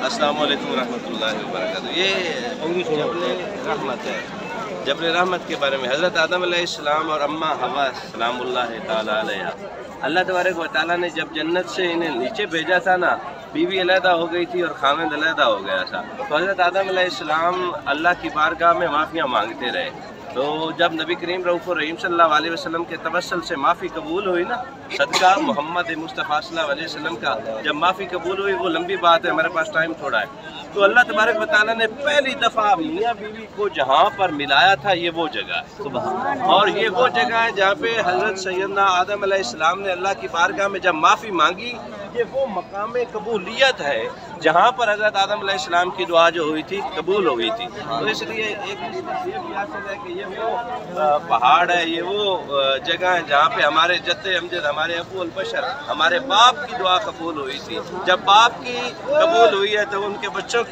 अस्सलाम वालेकुम रहमतुल्लाहि व बरकातहू। ये जबल रहमत है। जबल रहमत के बारे में हज़रत आदम अलैहिस्सलाम और अम्मा हवा सलामुल्लाह ताला अलैहा, अल्लाह तबारक व तआला ने जब जन्नत से इन्हें नीचे भेजा था ना, बीवी अलहदा हो गई थी और खामिद अलहदा हो गया था। तो हज़रत आदम अलैहिस्सलाम अल्लाह की बारगाह में माफ़ियाँ मांगते रहे। तो जब नबी करीम रऊफ़ रहीम सल्लल्लाहु अलैहि वसल्लम के तवस्सुल से माफ़ी कबूल हुई ना, सदका मोहम्मद मुस्तफ़ा सल्लल्लाहु अलैहि वसल्लम का जब माफ़ी कबूल हुई, वो लंबी बात है, हमारे पास टाइम थोड़ा है। तो अल्लाह तबारक व तआला ने पहली दफ़ा मियाँ बीवी को जहाँ पर मिलाया था, ये वो जगह है। और ये वो जगह है जहाँ पे हज़रत सैयदना आदम अलैहिस्सलाम ने अल्लाह की बारगाह में जब माफ़ी मांगी, ये वो मकाम कबूलियत है जहाँ पर हज़रत आदम अलैहिस्सलाम की दुआ जो हुई थी कबूल हो गई थी। तो इसलिए एक ये भी हासिल है कि ये वो पहाड़ है, ये वो जगह है जहाँ पे हमारे जद्दे अमजद, हमारे अबू अल बशर, हमारे बाप की दुआ कबूल हुई थी। जब बाप की कबूल हुई है तो उनके बच्चों की